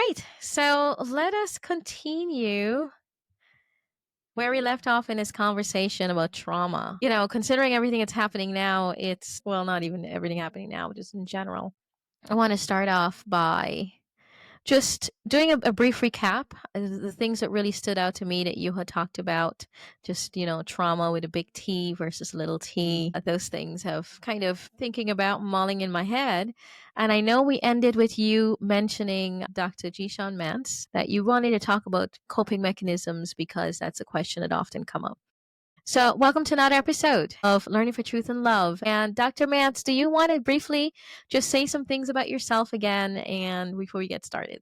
right. So let us continue where we left off in this conversation about trauma. Considering everything that's happening now, well, not even everything happening now, but just in general. I want to start off by just doing a brief recap of the things that really stood out to me that you had talked about. Just, trauma with a big T versus little t. Those things have kind of thinking about mulling in my head. And I know we ended with you mentioning Dr. GiShawn Mance, that you wanted to talk about coping mechanisms because that's a question that often come up. So welcome to another episode of Learning for Truth and Love. And Dr. Mance, do you want to briefly just say some things about yourself again and before we get started?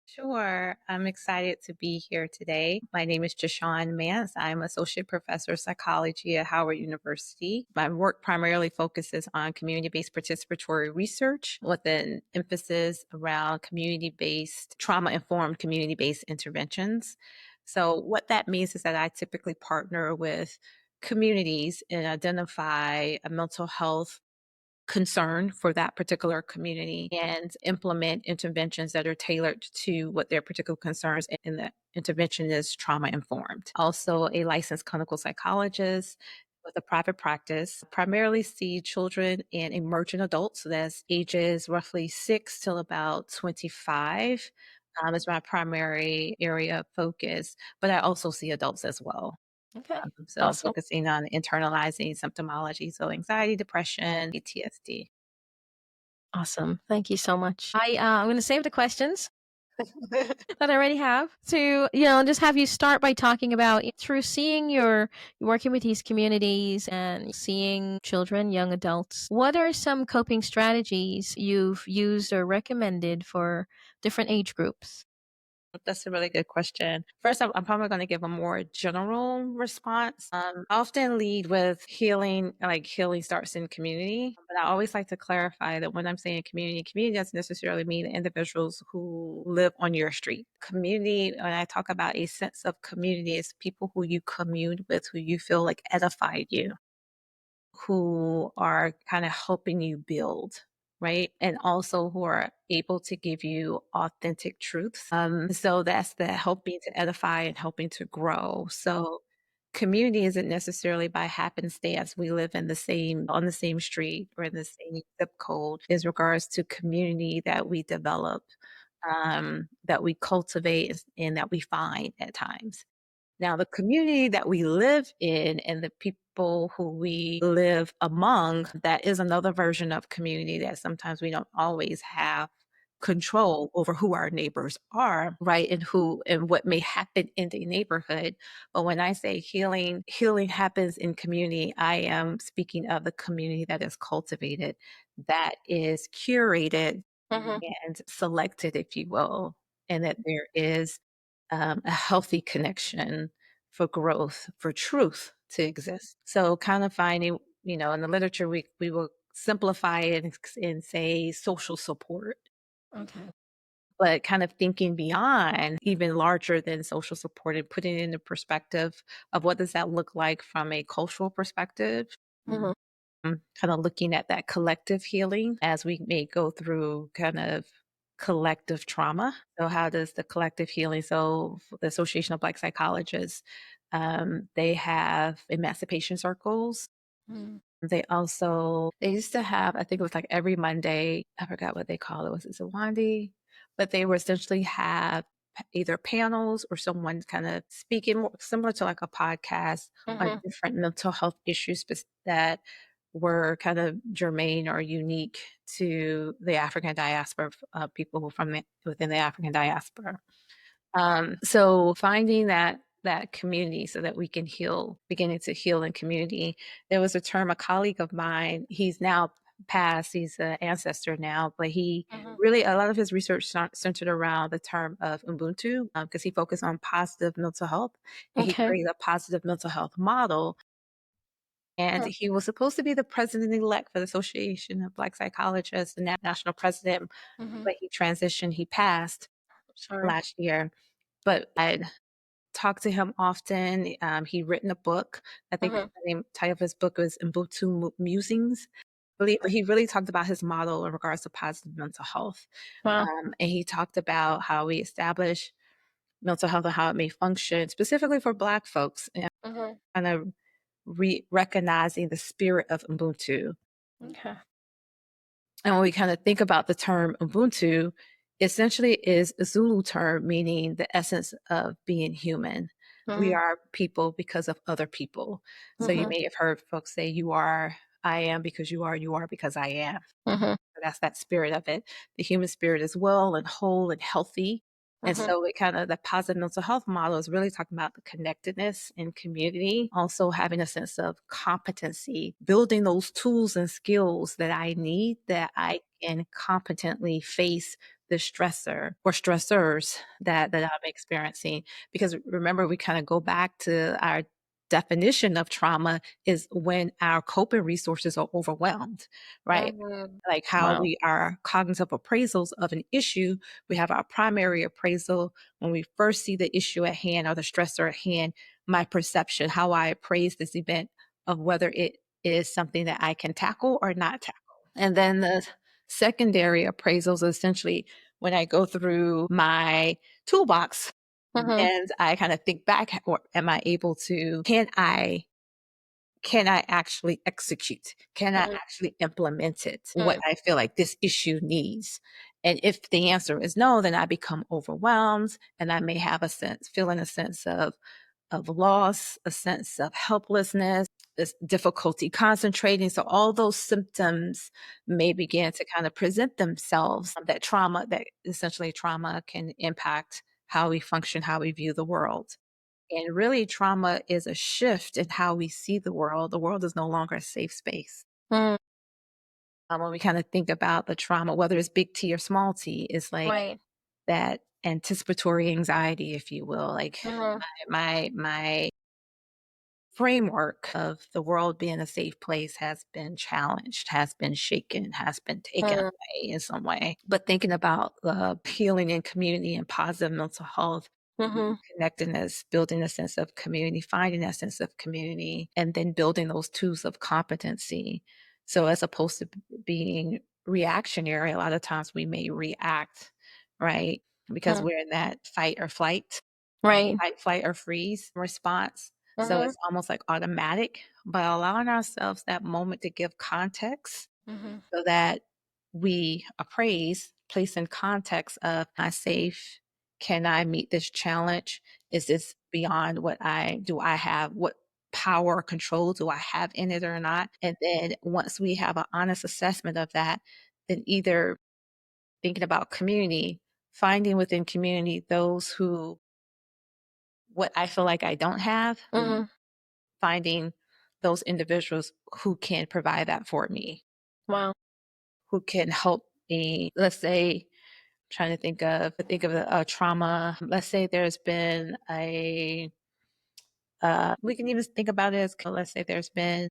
Sure. I'm excited to be here today. My name is GiShawn Mance. I'm Associate Professor of Psychology at Howard University. My work primarily focuses on community-based participatory research with an emphasis around community-based, trauma-informed community-based interventions. So what that means is that I typically partner with communities and identify a mental health concern for that particular community and implement interventions that are tailored to what their particular concerns, and the intervention is trauma informed. Also a licensed clinical psychologist with a private practice, primarily see children and emerging adults, so that's ages roughly 6 till about 25. Is my primary area of focus, but I also see adults as well. Okay. So Awesome. focusing on internalizing symptomology, so anxiety, depression, PTSD. Awesome. Thank you so much. I'm going to save the questions that I already have to, just have you start by talking about through seeing your working with these communities and seeing children, young adults. What are some coping strategies you've used or recommended for different age groups? That's a really good question. First, I'm probably going to give a more general response. I often lead with healing, like healing starts in community. But I always like to clarify that when I'm saying community doesn't necessarily mean individuals who live on your street. Community, when I talk about a sense of community, is people who you commune with, who you feel like edified you, who are kind of helping you build, right? And also who are able to give you authentic truths. So that's the helping to edify and helping to grow. So community isn't necessarily by happenstance. We live on the same street or in the same zip code. As regards to community that we develop, that we cultivate and that we find at times. Now, the community that we live in and the people who we live among, that is another version of community that sometimes we don't always have control over who our neighbors are, right? And what may happen in the neighborhood. But when I say healing happens in community, I am speaking of the community that is cultivated, that is curated and selected, if you will, and that there is a healthy connection for growth, for truth to exist. So kind of finding, in the literature, we will simplify it and say social support, Okay. but kind of thinking beyond even larger than social support and putting it into perspective of what does that look like from a cultural perspective. Mhm. Kind of looking at that collective healing as we may go through kind of collective trauma. So how does the collective healing, so the Association of Black Psychologists, they have emancipation circles. Mm. They used to have, I think it was like every Monday, I forgot what they call it. Was it Zawandi? But they would essentially have either panels or someone kind of speaking more similar to like a podcast on different mental health issues that were kind of germane or unique to the African diaspora, people who from within the African diaspora. So finding that community so that we can beginning to heal in community. There was a term, a colleague of mine, he's now passed, he's an ancestor now, but he really, a lot of his research centered around the term of Ubuntu, because he focused on positive mental health, and he Okay. created a positive mental health model. And he was supposed to be the president-elect for the Association of Black Psychologists, the national president, Mhm. but he transitioned, he passed Sorry. last year. But I talked to him often. He'd written a book. I think the title of his book was Ubuntu Musings. he really talked about his model in regards to positive mental health. Wow. And he talked about how we establish mental health and how it may function, specifically for Black folks, and Mhm. kind of recognizing the spirit of Ubuntu. Okay. And when we kind of think about the term Ubuntu, essentially is a Zulu term meaning the essence of being human. We Mhm. are people because of other people. So you Mhm. may have heard folks say, you are, I am because you are because I am. Mhm. That's that spirit of it. The human spirit is well and whole and healthy. And Mhm. so it kind of the positive mental health model is really talking about the connectedness in community, also having a sense of competency, building those tools and skills that I need that I can competently face the stressor or stressors that I'm experiencing. Because remember, we kind of go back to our definition of trauma is when our coping resources are overwhelmed, right? Mhm. Like how Wow. we are cognitive appraisals of an issue. We have our primary appraisal when we first see the issue at hand or the stressor at hand, my perception, how I appraise this event of whether it is something that I can tackle or not tackle. And then the secondary appraisals are essentially when I go through my toolbox Mhm. and I kind of think back, or am I able to, can I actually execute? Can I Mhm. actually implement it? What Mm. I feel like this issue needs. And if the answer is no, then I become overwhelmed and I may have a sense, feeling a sense of loss, a sense of helplessness, this difficulty concentrating. So all those symptoms may begin to kind of present themselves. That trauma, that essentially trauma can impact how we function, how we view the world. And really, trauma is a shift in how we see the world. The world is no longer a safe space. Mm. When we kind of think about the trauma, whether it's big T or small t, it's like Right. that anticipatory anxiety, if you will. Like Mhm. my framework of the world being a safe place has been challenged, has been shaken, has been taken Mm. away in some way. But thinking about healing in community and positive mental health, Mhm. connectedness, building a sense of community, finding that sense of community, and then building those tools of competency. So as opposed to being reactionary, a lot of times we may react, right? Because Mm. we're in that Right. fight, flight, or freeze response. So Mhm. it's almost like automatic, but allowing ourselves that moment to give context Mhm. so that we appraise, place in context of, am I safe? Can I meet this challenge? Is this beyond do I have, what power or control do I have in it or not? And then once we have an honest assessment of that, then either thinking about community, finding within community those who, what I feel like I don't have, Mhm. finding those individuals who can provide that for me, Wow. who can help me. Let's say, trying to think of a trauma. Let's say there's been we can even think about it as, let's say there's been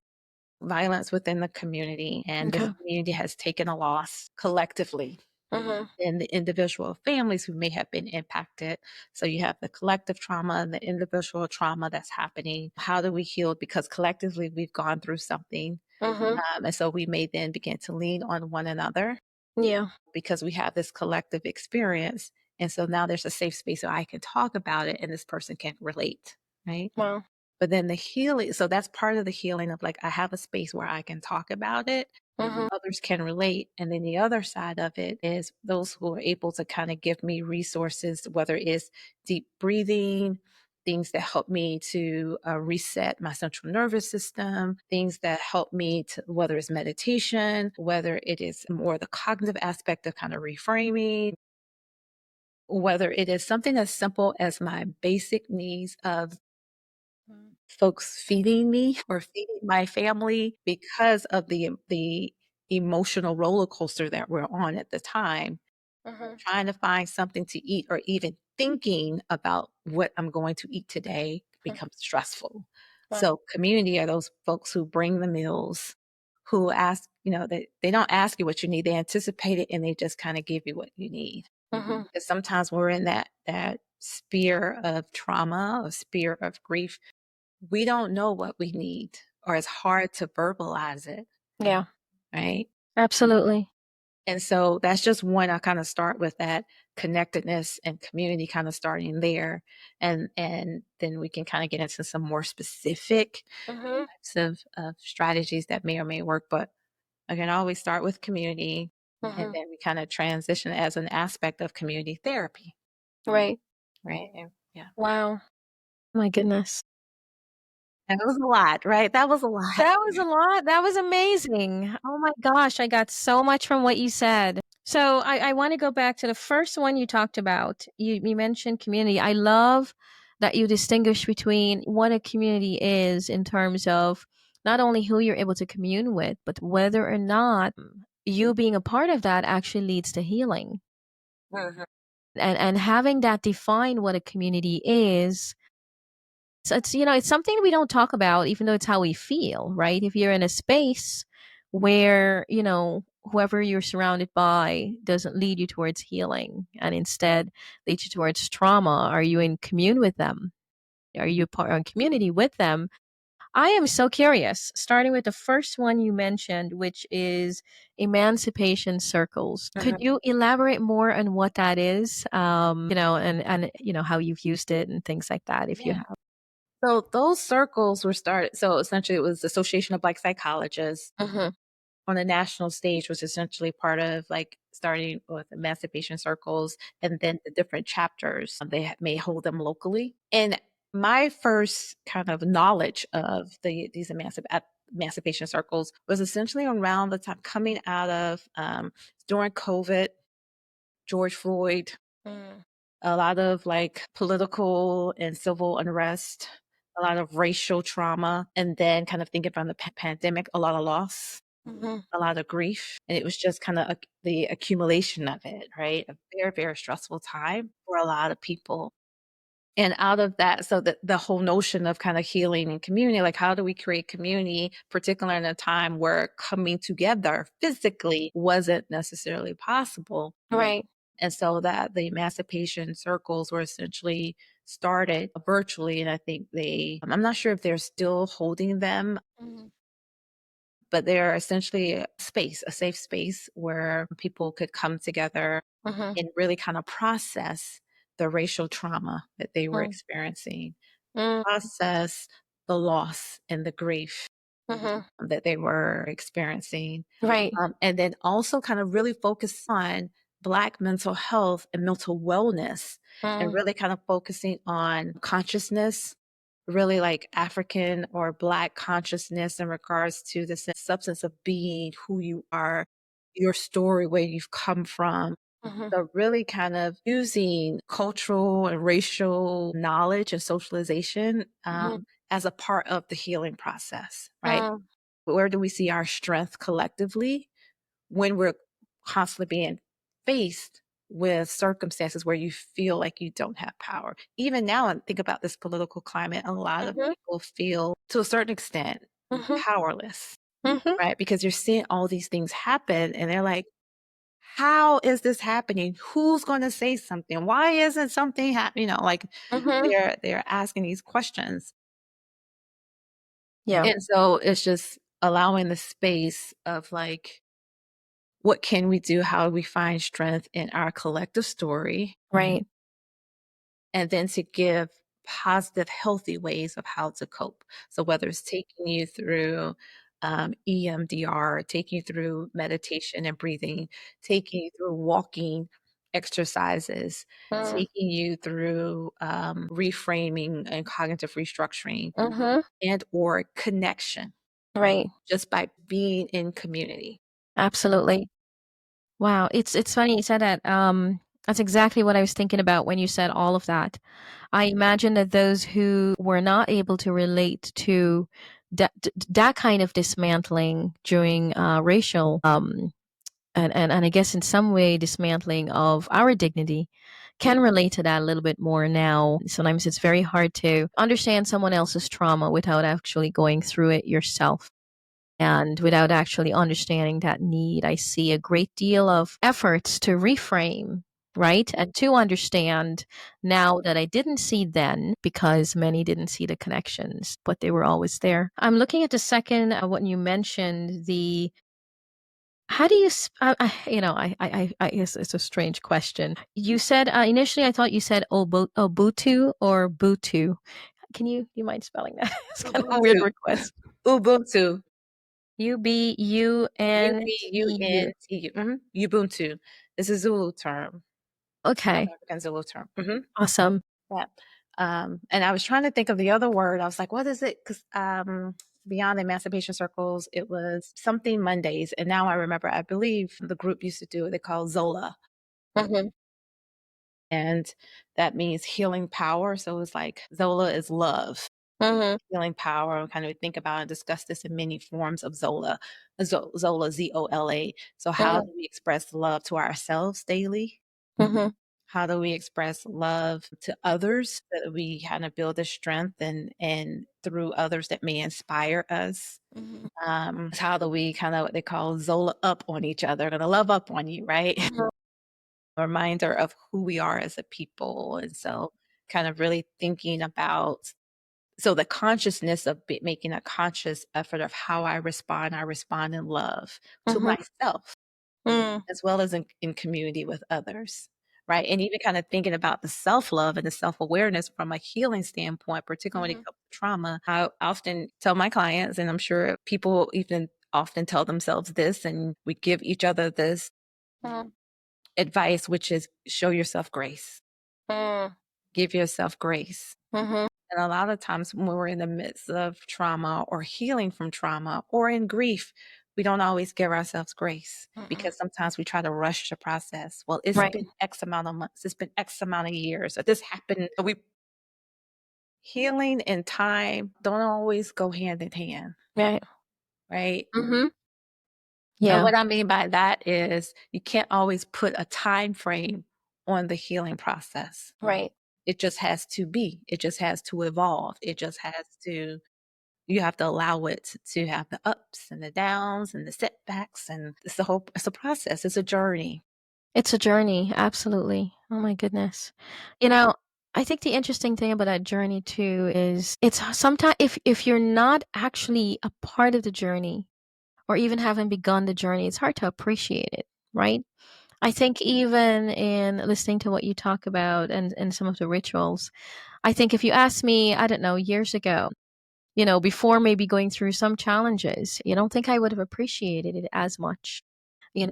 violence within the community and the Okay. community has taken a loss collectively Mhm. in the individual families who may have been impacted. So you have the collective trauma and the individual trauma that's happening. How do we heal? Because collectively we've gone through something. Mhm. And so we may then begin to lean on one another Yeah. because we have this collective experience. And so now there's a safe space so I can talk about it and this person can relate, right? Wow. But then the healing, so that's part of the healing of like, I have a space where I can talk about it, Mhm. others can relate. And then the other side of it is those who are able to kind of give me resources, whether it's deep breathing, things that help me to reset my central nervous system, things that help me to, whether it's meditation, whether it is more the cognitive aspect of kind of reframing, whether it is something as simple as my basic needs of Mm. folks feeding me or feeding my family because of the emotional roller coaster that we're on at the time, Mhm. trying to find something to eat or even thinking about what I'm going to eat today Mm. becomes stressful. Wow. So community are those folks who bring the meals, who ask, they don't ask you what you need, they anticipate it and they just kind of give you what you need. Mhm. Because sometimes we're in that sphere of trauma, a sphere of grief, we don't know what we need, or it's hard to verbalize it. Yeah. right? Absolutely. And so that's just one. I kind of start with that connectedness and community kind of starting there. And then we can kind of get into some more specific Mm-hmm. types of strategies that may or may work. But again, I always start with community, and Mm-hmm. then we kind of transition as an aspect of community therapy, Right. right? And yeah. Wow. My goodness. And it was a lot, right? That was a lot. That was a lot. That was amazing. Oh my gosh, I got so much from what you said. So I want to go back to the first one you talked about. You mentioned community. I love that you distinguish between what a community is in terms of not only who you're able to commune with, but whether or not you being a part of that actually leads to healing. Mhm. And having that define what a community is, so it's something we don't talk about, even though it's how we feel, right? If you're in a space where, whoever you're surrounded by doesn't lead you towards healing and instead leads you towards trauma, are you in commune with them? Are you part of community with them? I am so curious, starting with the first one you mentioned, which is emancipation circles. Could you elaborate more on what that is? And how you've used it and things like that, if you Yeah. have. So those circles were started. So essentially, it was the Association of Black Psychologists Mm-hmm. on a national stage, was essentially part of like starting with emancipation circles, and then the different chapters may hold them locally. And my first kind of knowledge of these emancipation circles was essentially around the time coming out of during COVID, George Floyd, Mm, a lot of like political and civil unrest, a lot of racial trauma, and then kind of thinking from the pandemic, a lot of loss, mhm, a lot of grief. And it was just kind of the accumulation of it, right? A very, very stressful time for a lot of people. And out of that, so the whole notion of kind of healing and community, like how do we create community, particularly in a time where coming together physically wasn't necessarily possible. right. And so that the emancipation circles were essentially started virtually. And I think I'm not sure if they're still holding them, Mhm, but they're essentially a safe space where people could come together mhm, and really kind of process the racial trauma that they were mm, experiencing, mm, process the loss and the grief mhm, that they were experiencing. right. And then also kind of really focus on Black mental health and mental wellness, and Mm, really kind of focusing on consciousness, really like African or Black consciousness in regards to the substance of being who you are, your story, where you've come from. mhm, So really kind of using cultural and racial knowledge and socialization mhm, as a part of the healing process, right? mm, Where do we see our strength collectively when we're constantly being faced with circumstances where you feel like you don't have power? Even now, and think about this political climate, a lot of mhm, people feel to a certain extent mhm, powerless, mhm, right? Because you're seeing all these things happen and they're like, how is this happening? Who's going to say something? Why isn't something happening? Like mhm. they're asking these questions. Yeah, And so it's just allowing the space of like, what can we do? How do we find strength in our collective story? right. And then to give positive, healthy ways of how to cope. So whether it's taking you through EMDR, taking you through meditation and breathing, taking you through walking exercises, Mm, taking you through reframing and cognitive restructuring, mhm, and or connection, right. just by being in community. Absolutely. Wow, it's funny you said that. That's exactly what I was thinking about when you said all of that. I imagine that those who were not able to relate to that kind of dismantling during racial and I guess in some way dismantling of our dignity can relate to that a little bit more now. Sometimes it's very hard to understand someone else's trauma without actually going through it yourself and without actually understanding that need. I see a great deal of efforts to reframe, right? And to understand now that I didn't see then because many didn't see the connections, but they were always there. I'm looking at the second, what you mentioned, the How do you, I guess it's a strange question. You said, initially I thought you said Obutu or Butu. You mind spelling that? It's kind of a weird Ubuntu. request. Ubuntu. Ubuntu. Ubuntu. Ubuntu. It's a Zulu term. South Okay. African Zulu term. Awesome. Yeah. And I was trying to think of the other word. I was like, what is it? Because beyond emancipation circles, it was something Mondays. And now I remember, I believe the group used to do it. They call Zola. Mm-hmm. And that means healing power. So it's like Zola is love, Mm-hmm. healing power. Kind of think about and discuss this in many forms of Zola. Zola, Zola. So how do we express love to ourselves daily? Mm-hmm. How do we express love to others, that we kind of build a strength and through others that may inspire us? Mm-hmm. How do we kind of what they call Zola up on each other? Gonna love up on you, right? Mm-hmm. A reminder of who we are as a people. And so kind of really thinking about, so the consciousness of making a conscious effort of how I respond in love to Mm-hmm. myself, as well as in community with others, right? And even kind of thinking about the self-love and the self-awareness from a healing standpoint, particularly when Mm-hmm. it comes to trauma. I often tell my clients, and I'm sure people even often tell themselves this, and we give each other this Mm-hmm. advice, which is show yourself grace. Give yourself grace. Mm-hmm. And a lot of times when we're in the midst of trauma or healing from trauma or in grief, we don't always give ourselves grace Mm-mm. because sometimes we try to rush the process. Well, it's Right. been X amount of months, it's been X amount of years, or this happened. Healing and time don't always go hand in hand, Right. right? Mm-hmm. And Yeah. what I mean by that is you can't always put a time frame on the healing process. Right. It just has to be. It just has to evolve. It just has to, you have to allow it to have the ups and the downs and the setbacks. And it's a process. It's a journey. It's a journey, absolutely. Oh my goodness. You know, I think the interesting thing about that journey too is it's sometimes if you're not actually a part of the journey or even haven't begun the journey, it's hard to appreciate it, right? I think even in listening to what you talk about and some of the rituals, I think if you asked me, I don't know, years ago, before maybe going through some challenges, you don't think I would have appreciated it as much, than,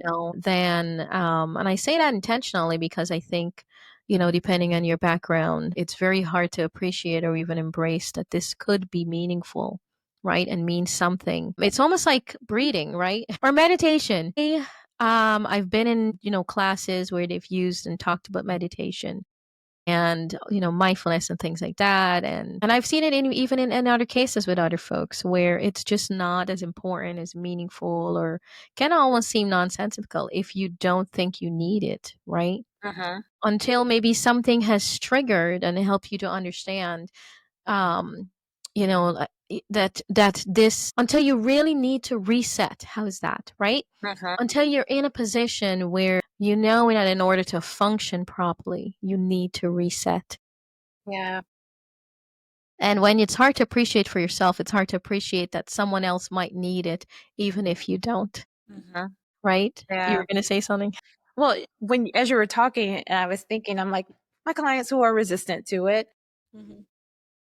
and I say that intentionally because I think, depending on your background, it's very hard to appreciate or even embrace that this could be meaningful, right? And mean something. It's almost like breathing, right? Or meditation. I've been in, classes where they've used and talked about meditation and mindfulness and things like that, and I've seen it even in other cases with other folks where it's just not as important, as meaningful, or can almost seem nonsensical if you don't think you need it, right? Uh-huh. Until maybe something has triggered and help you to understand, um that this, until you really need to reset. How's that, right? Uh-huh. Until you're in a position where that in order to function properly you need to reset. Yeah. And when it's hard to appreciate for yourself, it's hard to appreciate that someone else might need it even if you don't, Uh-huh. right? You Yeah. were going to say something. Well, as you were talking, and I was thinking, I'm like, my clients who are resistant to it, Mm-hmm.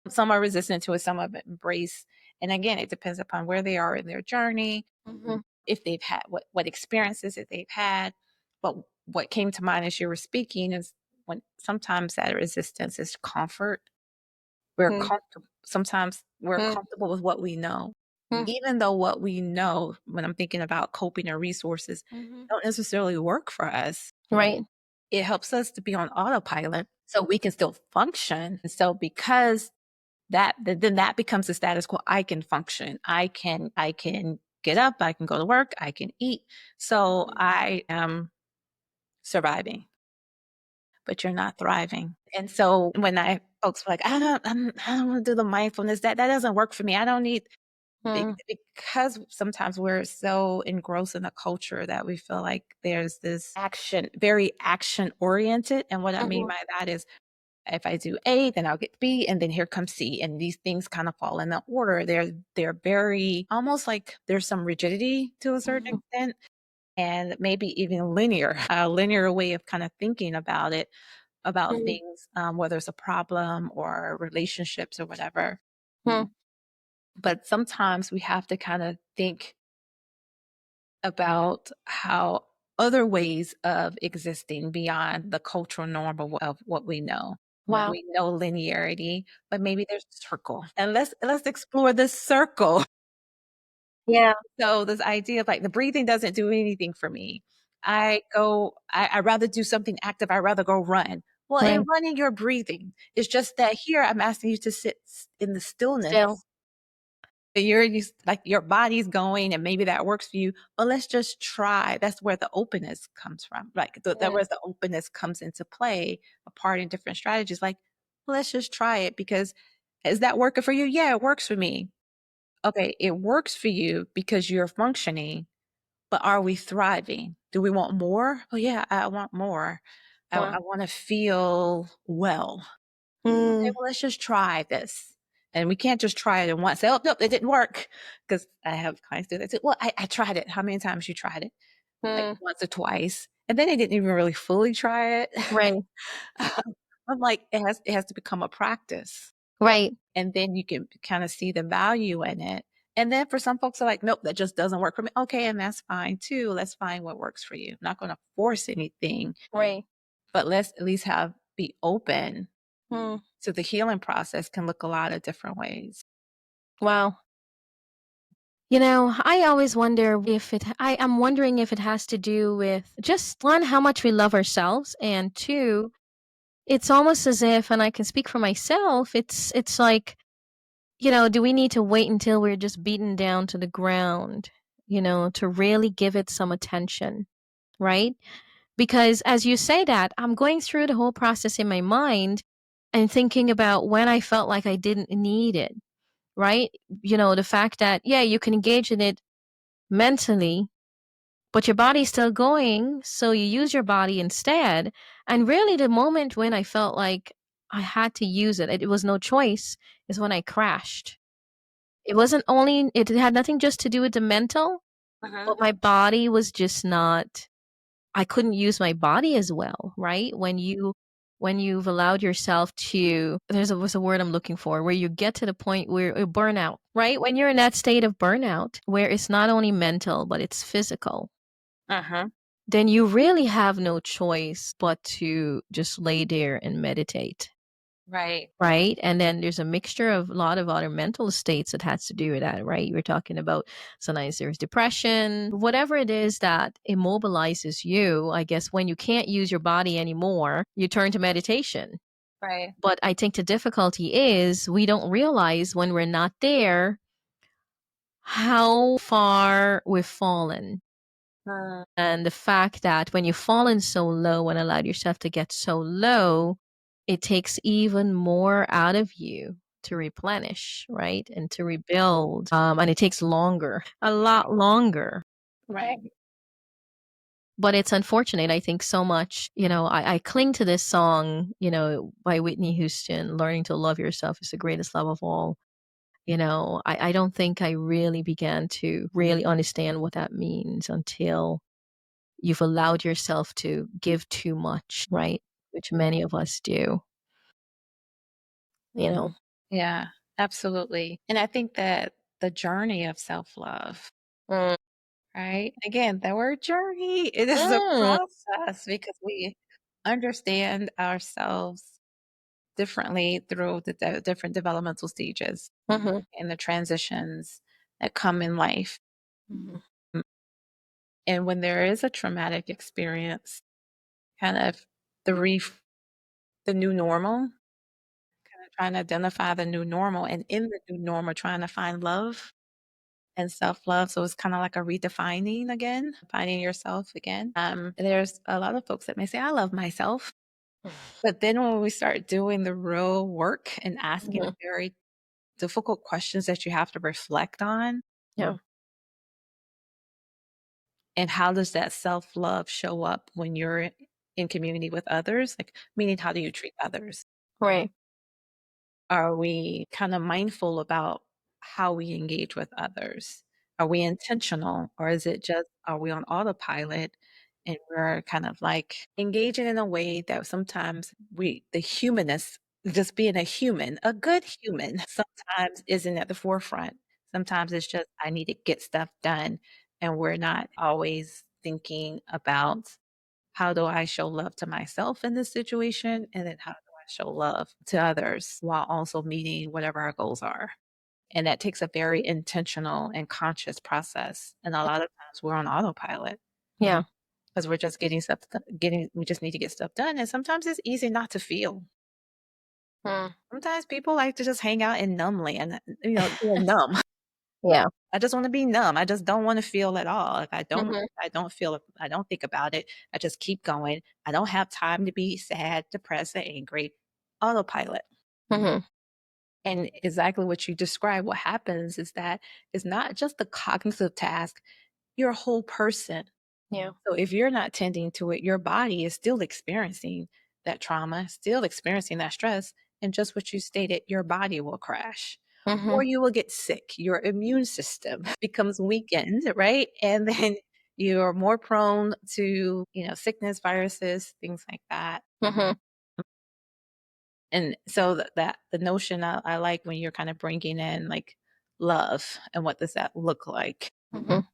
some are resistant to it, some have embraced. And again, it depends upon where they are in their journey, Mm-hmm. if they've had what experiences that they've had. But what came to mind as you were speaking is when sometimes that resistance is comfort. We're comfortable. Sometimes we're comfortable with what we know, even though what we know, when I'm thinking about coping or resources, Mm-hmm. don't necessarily work for us. Right. It helps us to be on autopilot so we can still function. And so because then that becomes the status quo. I can function. I can get up. I can go to work. I can eat. So I am surviving, but you're not thriving. And so when folks were like, I don't want to do the mindfulness. That doesn't work for me. I don't need, because sometimes we're so engrossed in the culture that we feel like there's this action, very action oriented. And what I mean Mm-hmm. by that is, if I do A, then I'll get B, and then here comes C. And these things kind of fall in the order. They're very almost like there's some rigidity to a certain extent. and maybe even linear, a linear way of kind of thinking about it, about Mm. things, whether it's a problem or relationships or whatever. Mm. But sometimes we have to kind of think about how other ways of existing beyond the cultural norm of what we know. Wow. We know linearity, but maybe there's a circle. And let's explore this circle. Yeah. So this idea of like the breathing doesn't do anything for me. I'd rather do something active. I'd rather go run. Well, in Right. running, you're breathing. It's just that here I'm asking you to sit in the stillness. Still. You're used, like your body's going and maybe that works for you, but let's just try. That's where the openness comes from. Like that Mm. where the openness comes into play, a part in different strategies. Like, let's just try it because is that working for you? Yeah, it works for me. Okay, it works for you because you're functioning, but are we thriving? Do we want more? Oh yeah, I want more. I Wow. want to feel well. Okay, Mm. well, let's just try this. And we can't just try it and once say, oh, nope, it didn't work. Because I have clients do that. Say, well, I tried it. How many times you tried it? Like Mm. once or twice. And then they didn't even really fully try it. Right. I'm like, it has to become a practice. Right. And then you can kind of see the value in it. And then for some folks are like, nope, that just doesn't work for me. Okay, and that's fine too. Let's find what works for you. I'm not going to force anything, Right. but let's at least be open. Mm. So the healing process can look a lot of different ways. Wow. I always wonder if I'm wondering if it has to do with just one, how much we love ourselves, and two, it's almost as if, and I can speak for myself, it's like, do we need to wait until we're just beaten down to the ground, to really give it some attention, right? Because as you say that, I'm going through the whole process in my mind and thinking about when I felt like I didn't need it, right? The fact that, yeah, you can engage in it mentally, but your body's still going, so you use your body instead. And really, the moment when I felt like I had to use it, it was no choice, is when I crashed. It had nothing just to do with the mental, Uh-huh. but my body was just not, I couldn't use my body as well, right? When you've allowed yourself to, what's a word I'm looking for, where you get to the point where burnout, right? When you're in that state of burnout, where it's not only mental, but it's physical, Uh-huh. then you really have no choice but to just lay there and meditate. Right. Right. And then there's a mixture of a lot of other mental states that has to do with that, right? You're talking about sometimes there's depression, whatever it is that immobilizes you. I guess when you can't use your body anymore, you turn to meditation. Right. But I think the difficulty is we don't realize when we're not there how far we've fallen. Uh, And the fact that when you've fallen so low and allowed yourself to get so low, it takes even more out of you to replenish, right? And to rebuild. And it takes longer, a lot longer. right. But it's unfortunate, I think, so much. I cling to this song, by Whitney Houston, Learning to Love Yourself is the Greatest Love of All. I don't think I really began to really understand what that means until you've allowed yourself to give too much, right? Which many of us do, you know? Yeah, absolutely. And I think that the journey of self-love, Mm. right? Again, the word journey, it is a Mm. process because we understand ourselves differently through the different developmental stages Mhm. and the transitions that come in life. Mhm. Mm, and when there is a traumatic experience, kind of the the new normal, kind of trying to identify the new normal, and in the new normal, trying to find love and self-love. So it's kind of like a redefining again, finding yourself again. There's a lot of folks that may say, I love myself. But then when we start doing the real work and asking the Mhm. very difficult questions that you have to reflect on, Yeah. and how does that self-love show up when you're in community with others? Like, meaning, how do you treat others? Right. Are we kind of mindful about how we engage with others? Are we intentional, or is it just, are we on autopilot and we're kind of like engaging in a way that sometimes the humanness, just being a human, a good human, sometimes isn't at the forefront. Sometimes it's just, I need to get stuff done. And we're not always thinking about, how do I show love to myself in this situation? And then how do I show love to others while also meeting whatever our goals are? And that takes a very intentional and conscious process. And a lot of times we're on autopilot Yeah. because we're just we just need to get stuff done. And sometimes it's easy not to feel. Mm. Sometimes people like to just hang out in numb land, they're numb. Yeah. I just want to be numb. I just don't want to feel at all. If Mhm. I don't feel it, I don't think about it. I just keep going. I don't have time to be sad, depressed, or angry. Autopilot. Mhm. And exactly what you described, what happens is that it's not just the cognitive task, you're a whole person. Yeah. So if you're not tending to it, your body is still experiencing that trauma, still experiencing that stress. And just what you stated, your body will crash or Mhm. you will get sick. Your immune system becomes weakened, right? And then you're more prone to, sickness, viruses, things like that. Mhm. And so the notion I like when you're kind of bringing in like love and what does that look like Mhm.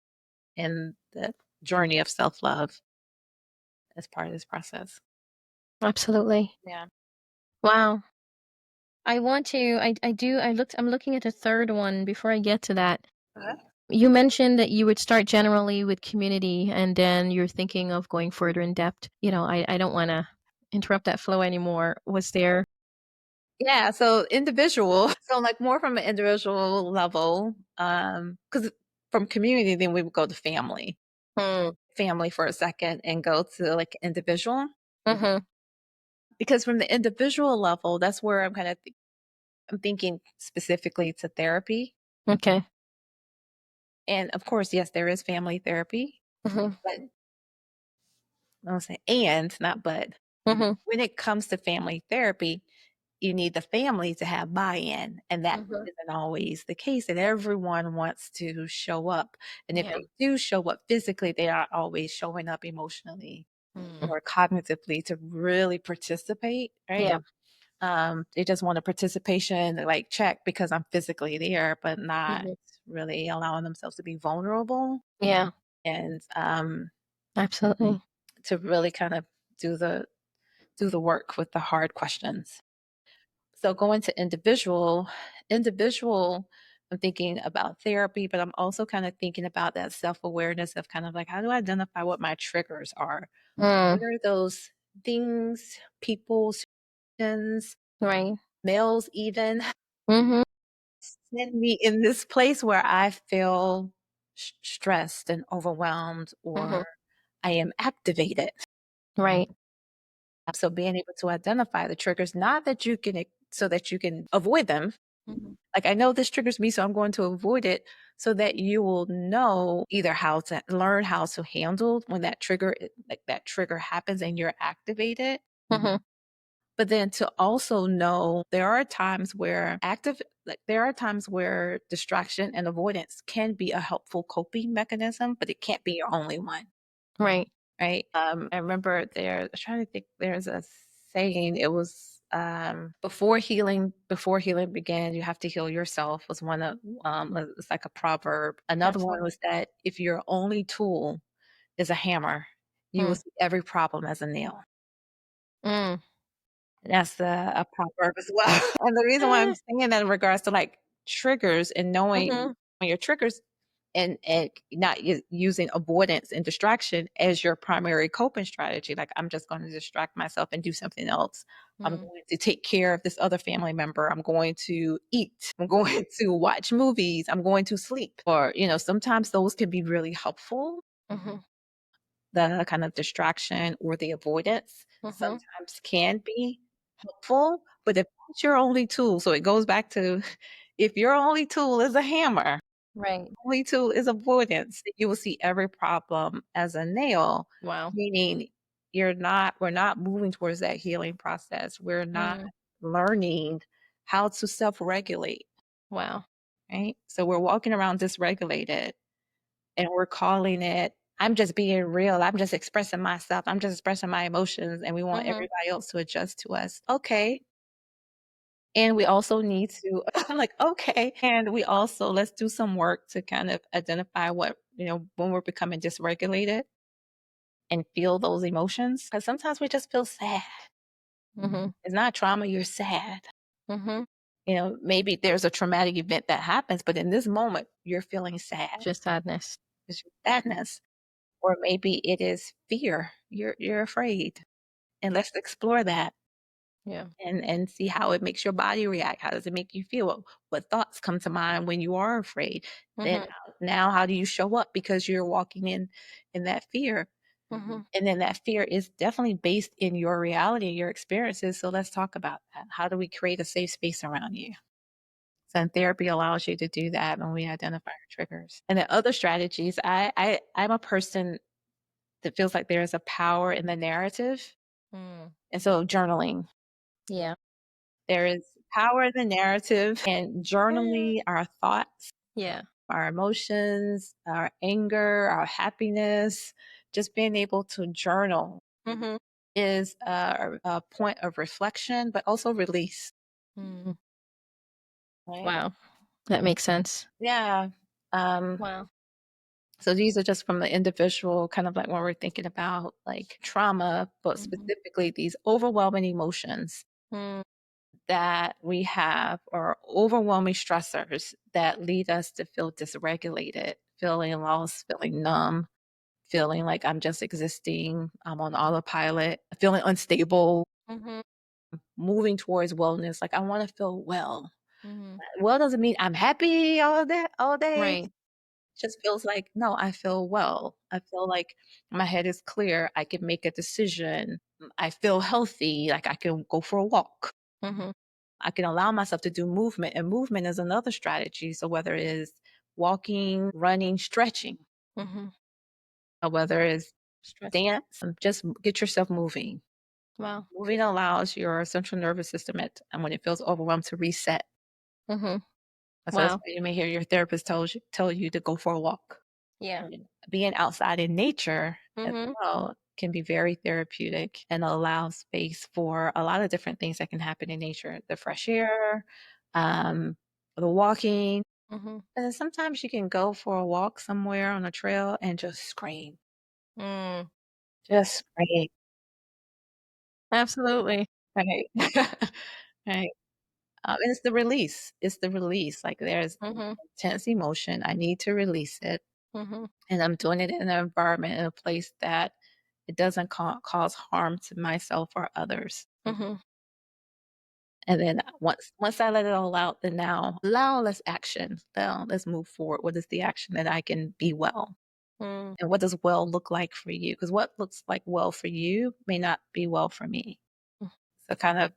in the journey of self-love as part of this process. Absolutely. Yeah. Wow. I want to I'm looking at the third one before I get to that. Uh-huh. You mentioned that you would start generally with community and then you're thinking of going further in depth. I don't want to interrupt that flow anymore. Was there Yeah, so individual, so like more from an individual level, because from community, then we would go to Hmm. family for a second and go to like individual. Mhm. Because from the individual level, that's where I'm kind of I'm thinking specifically to therapy. Okay. And of course, yes, there is family therapy, Mhm. but I'll say and not but. Mhm. When it comes to family therapy, you need the family to have buy-in, and that Mhm. isn't always the case. And everyone wants to show up. And if Yeah. they do show up physically, they aren't always showing up emotionally Mm. or cognitively to really participate, right? Yeah. They just want a participation, like check because I'm physically there, but not Mhm. really allowing themselves to be vulnerable Yeah. and Absolutely. to really kind of do the work with the hard questions. So going to individual, I'm thinking about therapy, but I'm also kind of thinking about that self-awareness of kind of like, how do I identify what my triggers are? Mm. What are those things, people, situations, Right. males even, Mhm. send me in this place where I feel stressed and overwhelmed or Mhm. I am activated. Right. So being able to identify the triggers, not that you can, so that you can avoid them. Mhm. Like, I know this triggers me, so I'm going to avoid it so that you will know either how to learn how to handle when like that trigger happens and you're activated. Mhm. But then to also know there are times where distraction and avoidance can be a helpful coping mechanism, but it can't be your only one. Right. Right. I remember I'm trying to think, there's a saying, it was, before healing began, you have to heal yourself was one of, it's like a proverb. Another one Absolutely. was that if your only tool is a hammer, you will Mm. see every problem as a nail. Mm. That's a proverb as well. And the reason why I'm Eh. saying that in regards to like triggers and knowing Mhm. your triggers and not using avoidance and distraction as your primary coping strategy. Like, I'm just going to distract myself and do something else. I'm Mm. going to take care of this other family member. I'm going to eat. I'm going to watch movies. I'm going to sleep. Or, sometimes those can be really helpful, Mhm. the kind of distraction or the avoidance Mhm. sometimes can be helpful, but if that's your only tool, so it goes back to if your only tool is a hammer, Right. only tool is avoidance, you will see every problem as a nail, Wow. meaning we're not moving towards that healing process. We're not Mm. learning how to self-regulate, Wow. right? So we're walking around dysregulated and we're calling it, I'm just being real. I'm just expressing myself. I'm just expressing my emotions, and we want Mhm. everybody else to adjust to us. Okay. And we also need to, I'm like, okay. And we also, let's do some work to kind of identify what, when we're becoming dysregulated and feel those emotions. Because sometimes we just feel sad. Mhm. It's not trauma, you're sad. Mhm. Maybe there's a traumatic event that happens, but in this moment, you're feeling sad. Just sadness. It's your sadness. Or maybe it is fear. You're afraid. And let's explore that Yeah. and see how it makes your body react. How does it make you feel? What thoughts come to mind when you are afraid? Then Mhm. now how do you show up because you're walking in that fear? Mhm. And then that fear is definitely based in your reality, your experiences. So let's talk about that. How do we create a safe space around you? So and therapy allows you to do that when we identify our triggers. And the other strategies, I'm a person that feels like there is a power in the narrative. Mm. And so journaling, Yeah. there is power in the narrative and journaling our thoughts, Yeah. our emotions, our anger, our happiness, just being able to journal Mhm. is a point of reflection, but also release, Mm. right? Wow. That makes sense. Yeah. Um, Wow. so these are just from the individual, kind of like when we're thinking about like trauma, but Mhm. specifically these overwhelming emotions Mm. that we have or overwhelming stressors that lead us to feel dysregulated, feeling lost, feeling numb, feeling like I'm just existing, I'm on autopilot, feeling unstable, Mhm. moving towards wellness. Like I want to feel well. Mhm. Well doesn't mean I'm happy all day. Right. Just feels like, no, I feel well. I feel like my head is clear. I can make a decision. I feel healthy. Like I can go for a walk. Mhm. I can allow myself to do movement, and movement is another strategy. So whether it is walking, running, stretching, Mhm. or whether it's Stress. dance, just get yourself moving. Wow. Moving allows your central nervous system and when it feels overwhelmed to reset. Mhm. So that's Wow. why you may hear your therapist tell you to go for a walk. Yeah. And being outside in nature as Mhm. well can be very therapeutic and allow space for a lot of different things that can happen in nature. The fresh air, um, the walking. Mhm. And then sometimes you can go for a walk somewhere on a trail and just scream. Mm. Just scream. Absolutely. Right. Right. And it's the release. It's the release. Like there's Mhm. intense emotion. I need to release it. Mhm. And I'm doing it in an environment, in a place that it doesn't cause harm to myself or others. Mhm. And then once I let it all out, then now allow let's action. Now let's move forward. What is the action that I can be well? Mm. And what does well look like for you? Because what looks like well for you may not be well for me. So kind of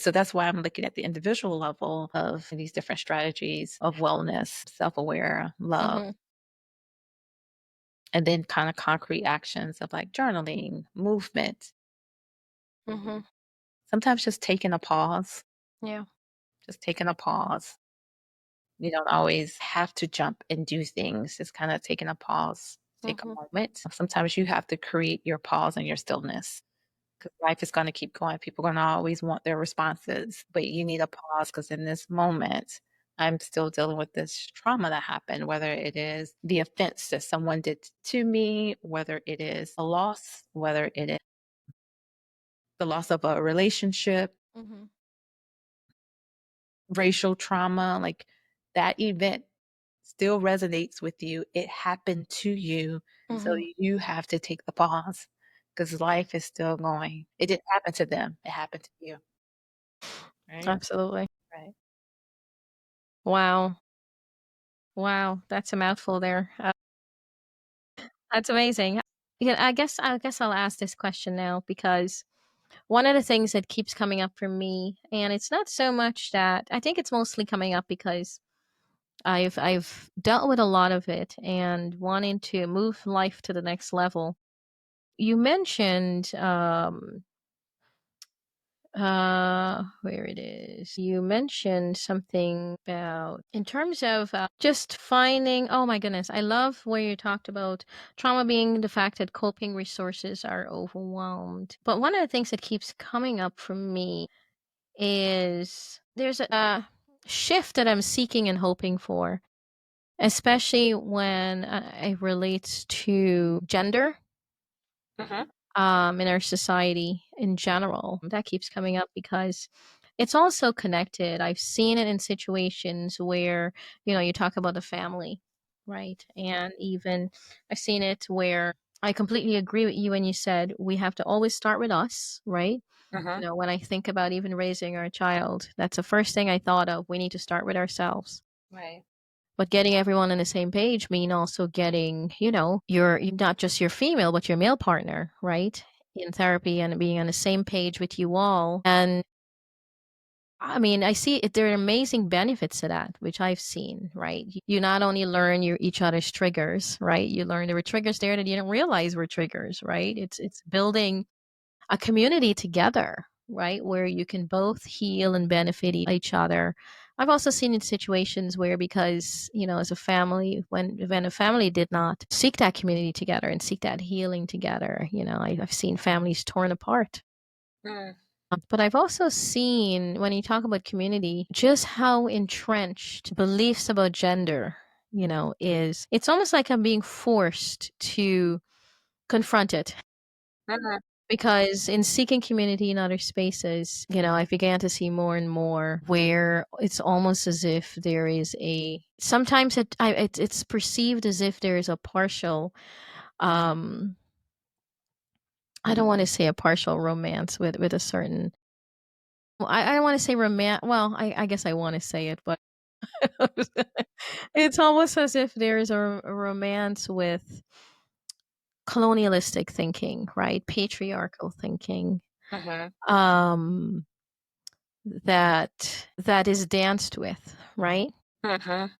so that's why I'm looking at the individual level of these different strategies of wellness, self-aware, love, Mhm. and then kind of concrete actions of like journaling, movement. Mhm. Sometimes just taking a pause, Yeah. just taking a pause. You don't always have to jump and do things. Just kind of taking a pause, take a Mhm. moment. Sometimes you have to create your pause and your stillness because life is going to keep going. People are going to always want their responses, but you need a pause because in this moment, I'm still dealing with this trauma that happened, whether it is the offense that someone did to me, whether it is a loss, whether it is the loss of a relationship, Mhm. racial trauma, like that event still resonates with you. It happened to you. So Mhm. you have to take the pause because life is still going. It didn't happen to them. It happened to you. Right? Absolutely. Right. Wow. Wow. That's a mouthful there. That's amazing. Yeah, I guess I'll ask this question now because one of the things that keeps coming up for me, and it's not so much that I think it's mostly coming up because I've dealt with a lot of it and wanting to move life to the next level. You mentioned Where it is. You mentioned something about in terms of just finding, oh my goodness, I love where you talked about trauma being the fact that coping resources are overwhelmed. But one of the things that keeps coming up for me is there's a shift that I'm seeking and hoping for, especially when it relates to gender Mhm. in our society in general. That keeps coming up because it's also connected. I've seen it in situations where, you talk about the family, right? And even I've seen it where I completely agree with you when you said we have to always start with us, right? Mhm. When I think about even raising our child, that's the first thing I thought of. We need to start with ourselves. Right. But getting everyone on the same page mean also getting, your not just your female, but your male partner, right? In therapy and being on the same page with you all. And I mean, I see it, there are amazing benefits to that, which I've seen, right? You not only learn your each other's triggers, right? You learn there were triggers there that you didn't realize were triggers, right? It's building a community together, right? Where you can both heal and benefit each other. I've also seen in situations where because, as a family, when a family did not seek that community together and seek that healing together, I've seen families torn apart. Mm. But I've also seen when you talk about community, just how entrenched beliefs about gender, is it's almost like I'm being forced to confront it. Mhm. Because in seeking community in other spaces, I began to see more and more where it's almost as if there is sometimes it's perceived as if there is a partial, um, I don't want to say a partial romance with a certain, well, I don't want to say romance. Well, I guess I want to say it, but it's almost as if there is a romance with colonialistic thinking, right? Patriarchal thinking. Mhm. Um, that is danced with, right? Mhm.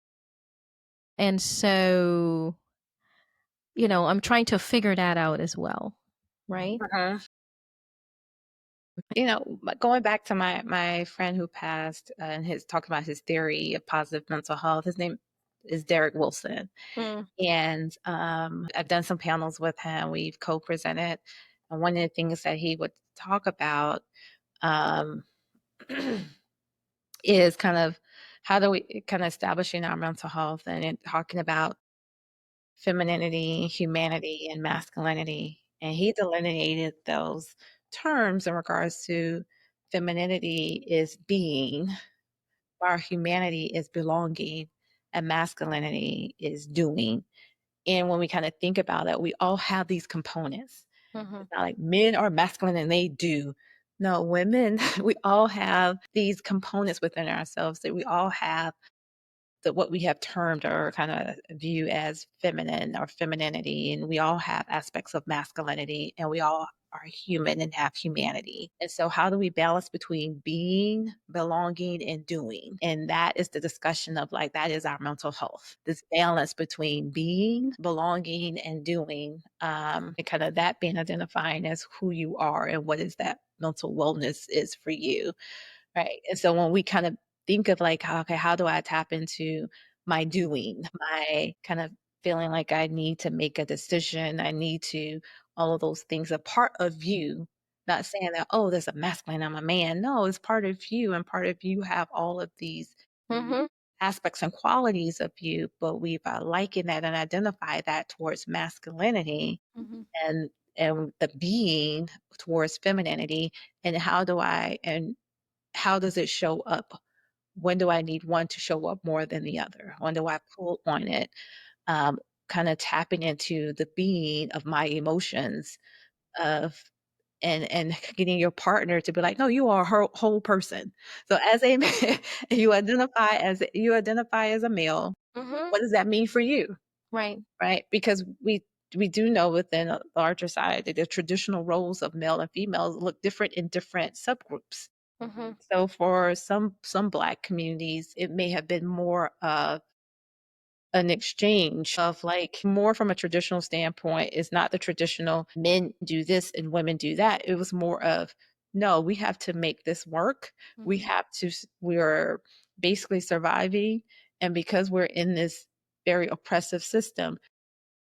And so, I'm trying to figure that out as well, right? Mhm. But going back to my friend who passed, and his talking about his theory of positive mental health. His name is Derek Wilson, Mm, and I've done some panels with him. We've co-presented, and one of the things that he would talk about um, is kind of how do we kind of establishing our mental health, and talking about femininity, humanity, and masculinity. And he delineated those terms in regards to femininity is being, while humanity is belonging, and masculinity is doing. And when we kind of think about it, we all have these components. mhm, It's not like men are masculine and they do. No, women, we all have these components within ourselves that we all have that what we have termed or kind of view as feminine or femininity. And we all have aspects of masculinity, and we all are human and have humanity. And so, how do we balance between being, belonging, and doing? And that is the discussion of like, that is our mental health, this balance between being, belonging, and doing. And kind of that being identifying as who you are and what is that mental wellness is for you. Right. And so when we kind of think of like, okay, how do I tap into my doing, my kind of feeling like I need to make a decision, I need to, all of those things, a part of you, not saying that, oh, there's a masculine, I'm a man. No, it's part of you. And part of you have all of these mhm, aspects and qualities of you, but we've likened that and identified that towards masculinity mhm, and the being towards femininity. And how does it show up? When do I need one to show up more than the other? When do I pull on it? Um, Kind of tapping into the being of my emotions of and getting your partner to be like, no, you are a whole person. So as a man, you identify as a male. mhm, What does that mean for you? right, Right? Because we do know within a larger society the traditional roles of male and females look different in different subgroups. mhm, So for some Black communities, it may have been more of an exchange of like more from a traditional standpoint. It's not the traditional men do this and women do that. It was more of no, we have to make this work. We Mhm. have to, we're basically surviving. And because we're in this very oppressive system,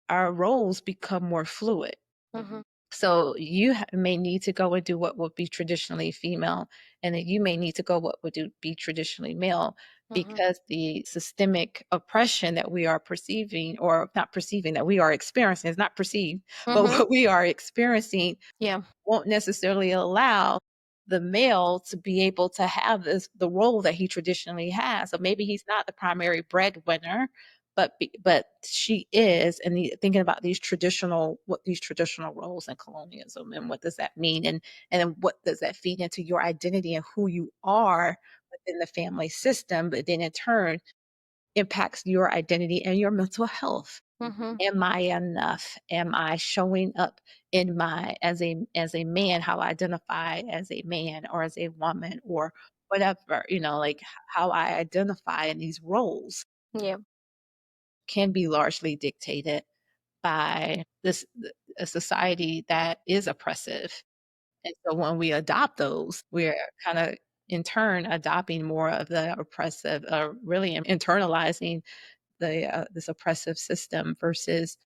our roles become more fluid. Mhm. So you may need to go and do what would be traditionally female, and then you may need to go what would be traditionally male, Mhm. because the systemic oppression that we are perceiving, or not perceiving, that we are experiencing, is not perceived, but Mhm. what we are experiencing Yeah. won't necessarily allow the male to be able to have the role that he traditionally has. So maybe he's not the primary breadwinner, but she is, and thinking about these traditional roles in colonialism, and what does that mean, and then what does that feed into your identity and who you are within the family system, but then in turn impacts your identity and your mental health. Mhm. Am I enough? Am I showing up in my as a man, how I identify as a man or as a woman or whatever, like how I identify in these roles Yeah. can be largely dictated by a society that is oppressive. And so when we adopt those, we're kind of in turn adopting more of the oppressive, really internalizing this oppressive system versus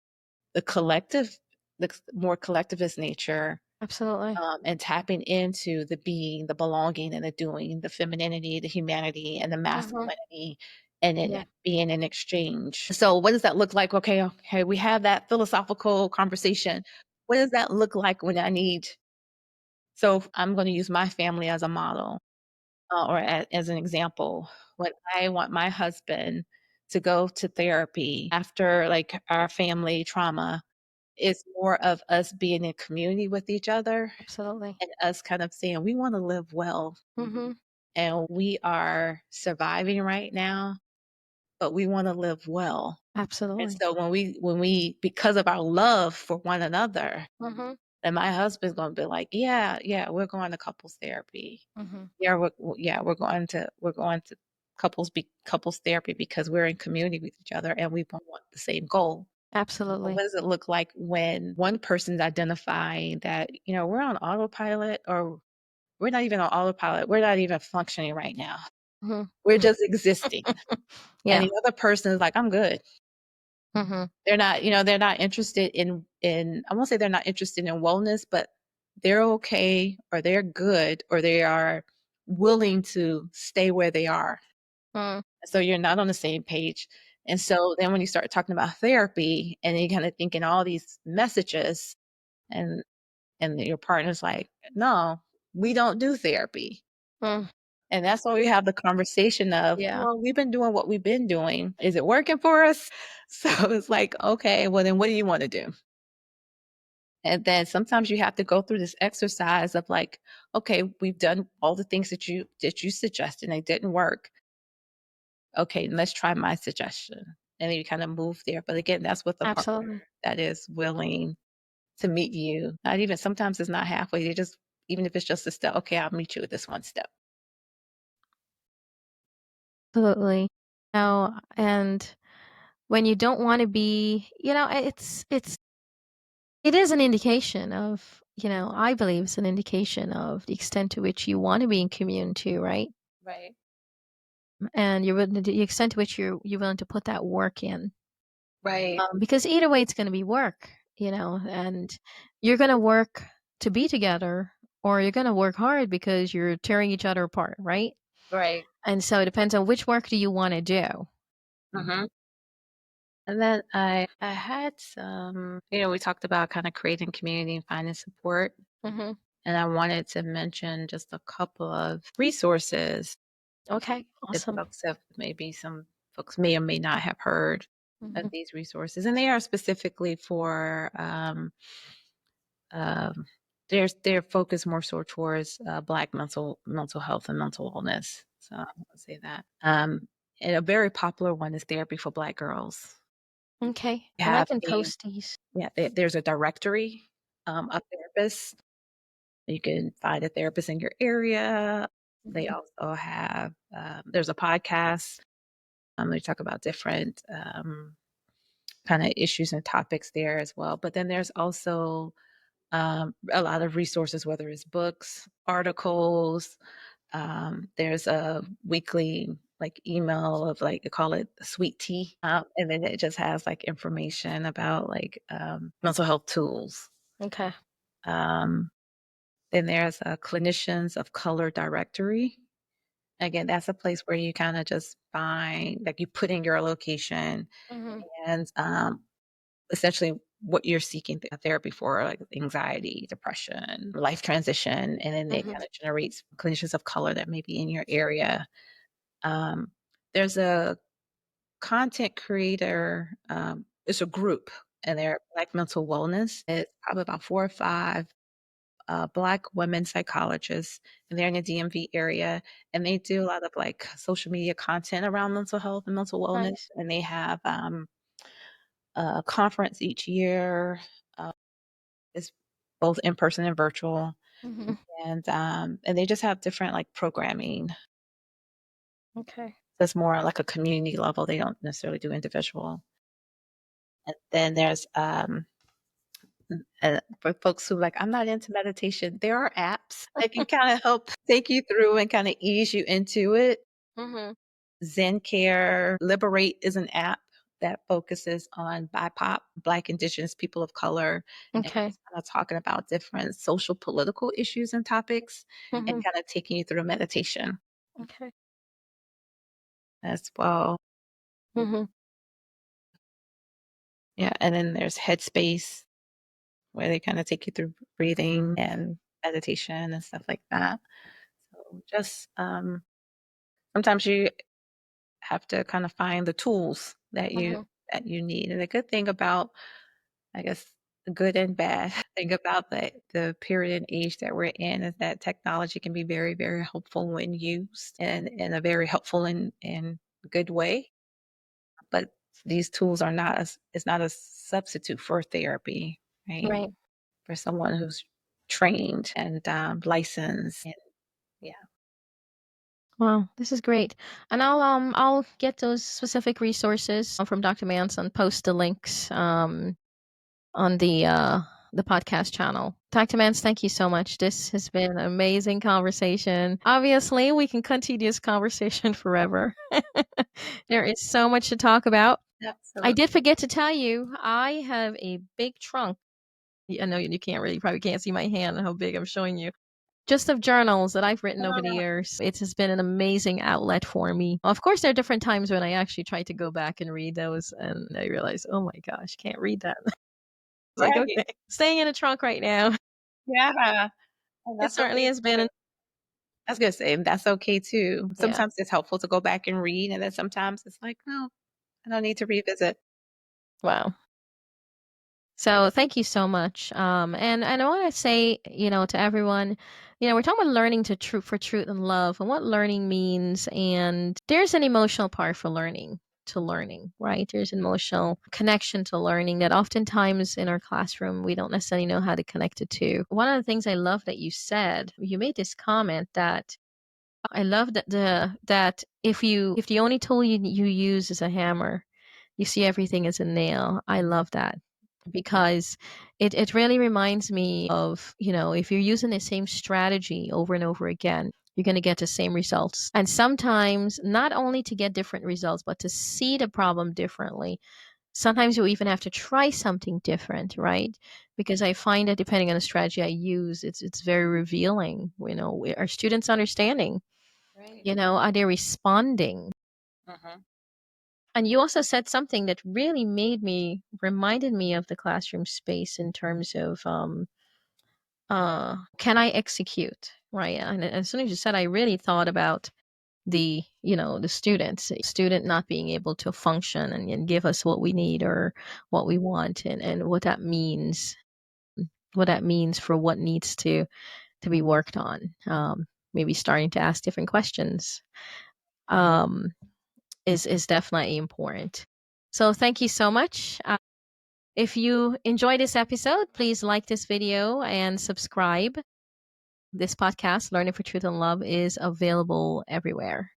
the collective, the more collectivist nature, Absolutely. and tapping into the being, the belonging, and the doing, the femininity, the humanity, and the Mhm. masculinity, and Yeah. it being an exchange. So, what does that look like? Okay, okay, we have that philosophical conversation. What does that look like when I need? So, I'm going to use my family as a model, or as an example. When I want my husband to go to therapy after like our family trauma, it's more of us being in community with each other, Absolutely. and us kind of saying, "We wanna live well, Mhm. and we are surviving right now, but we wanna live well." And Absolutely. so when we because of our love for one another, Mhm. then my husband's gonna be like, "Yeah, yeah, we're going to couples therapy. Mhm. Yeah, we're going to couples therapy because we're in community with each other, and we both want the same goal." But Absolutely. what does it look like when one person's identifying that, we're on autopilot, or we're not even on autopilot, we're not even functioning right now. Mhm. We're just existing. And Yeah. the other person is like, I'm good. Mhm. They're not interested in I won't say they're not interested in wellness, but they're okay, or they're good, or they are willing to stay where they are. Mm. So you're not on the same page. And so then when you start talking about therapy, and you kind of thinking all these messages, and your partner's like, "No, we don't do therapy." Mm. And that's when we have the conversation of, Yeah. "Well, we've been doing what we've been doing. Is it working for us?" So it's like, "Okay, well, then what do you wanna do?" And then sometimes you have to go through this exercise of like, "Okay, we've done all the things that you suggested, and they didn't work. Okay, let's try my suggestion." And then you kinda move there. But again, that's with a partner Absolutely. that is willing to meet you. Not even, sometimes it's not halfway. They just, even if it's just a step, "Okay, I'll meet you with this one step." Absolutely. No, and when you don't wanna be it is an indication of, I believe it's an indication of the extent to which you wanna be in commune too, right? Right. And the extent to which you're willing to put that work in. Right. Because either way, it's gonna be work, and you're gonna work to be together, or you're gonna work hard because you're tearing each other apart, right? Right. And so it depends on which work do you wanna do. Mhm. And then I had some, we talked about kinda creating community and finding support, Mhm. and I wanted to mention just a couple of resources Okay, that awesome. some folks may or may not have heard of Mhm. these resources, and they are specifically for, um, they're focused more so towards, Black mental health and mental wellness. So I wanna say that. And a very popular one is therapy for Black girls. Okay, You and I have can a post these. Yeah, there's a directory, of therapists. You can find a therapist in your area. They Mhm. also have, there's a podcast. They talk about different, kind of issues and topics there as well. But then there's also, a lot of resources, whether it's books, articles. There's a weekly like email of like, they call it sweet tea. And then it just has like information about like mental health tools. Okay. Um, then there's a Clinicians of Color directory. Again, that's a place where you kind of just find, like, you put in your location Mhm. and essentially what you're seeking therapy for, like anxiety, depression, life transition, and then it Mhm. kind of generates clinicians of color that may be in your area. Um, there's a content creator, it's a group, and they're Black Mental Wellness. It's probably about 4 or 5 Black women psychologists, and they're in the DMV area, and they do a lot of like social media content around mental health and mental wellness. Nice. And they have a conference each year. Uh, it's both in person and virtual, Mhm. and they just have different like programming. Okay. That's more like a community level. They don't necessarily do individual. And then there's for folks who like, I'm not into meditation, there are apps that can kind of help take you through and kind of ease you into it. Mhm. Zen Care, Liberate is an app that focuses on BIPOC, Black, Indigenous, people of color, and Okay. just kind of talking about different social political issues and topics and Mhm. kind of taking you through meditation Okay. as well. Mhm. Yeah, and then there's Headspace, where they kind of take you through breathing and meditation and stuff like that. So just sometimes you have to kind of find the tools Mhm. that you need. And the good thing about, I guess, the good and bad thing about the period and age that we're in is that technology can be very, very helpful when used and in a very helpful and good way. But these tools are not as it's not a substitute for therapy, right? Right. For someone who's trained and licensed. And, yeah. Wow, this is great. And I'll get those specific resources from Dr. Mance and post the links on the podcast channel. Dr. Mance, thank you so much. This has been an amazing conversation. Obviously, we can continue this conversation forever. There is so much to talk about. I Absolutely. did forget to tell you, I have a big trunk. I know you can't really, probably can't see my hand and how big I'm showing you. Just of journals that I've written over the years. It has been an amazing outlet for me. Of course, there are different times when I actually try to go back and read those, and I realize, oh my gosh, can't read that. It's like, Right. okay, staying in a trunk right now. Yeah. And It that's certainly okay has too. been, I was gonna say, that's okay too. yeah, Sometimes it's helpful to go back and read, and then sometimes it's like, no, I don't need to revisit. wow. So thank you so much. And I want to say, to everyone, we're talking about learning to for truth and love and what learning means. And there's an emotional part for learning to learning, right? There's an emotional connection to learning that oftentimes in our classroom we don't necessarily know how to connect it to. One of the things I love that you made this comment that I love that if the only tool you use is a hammer, you see everything as a nail. I love that because it really reminds me of, if you're using the same strategy over and over again, you're going to get the same results. And sometimes not only to get different results, but to see the problem differently. Sometimes you even have to try something different, right? Because I find that depending on the strategy I use, it's very revealing. Are students understanding? Right. Are they responding? Mhm. And you also said something that really reminded me of the classroom space in terms of, can I execute? Right. And as soon as you said, I really thought about the student not being able to function and give us what we need or what we want and what that means for what needs to be worked on. Maybe starting to ask different questions. Um, is definitely important. So thank you so much. If you enjoyed this episode, please like this video and subscribe. This podcast, Learning for Truth and Love, is available everywhere.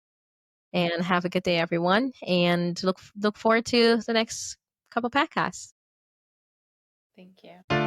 And have a good day, everyone. And look forward to the next couple podcasts. Thank you.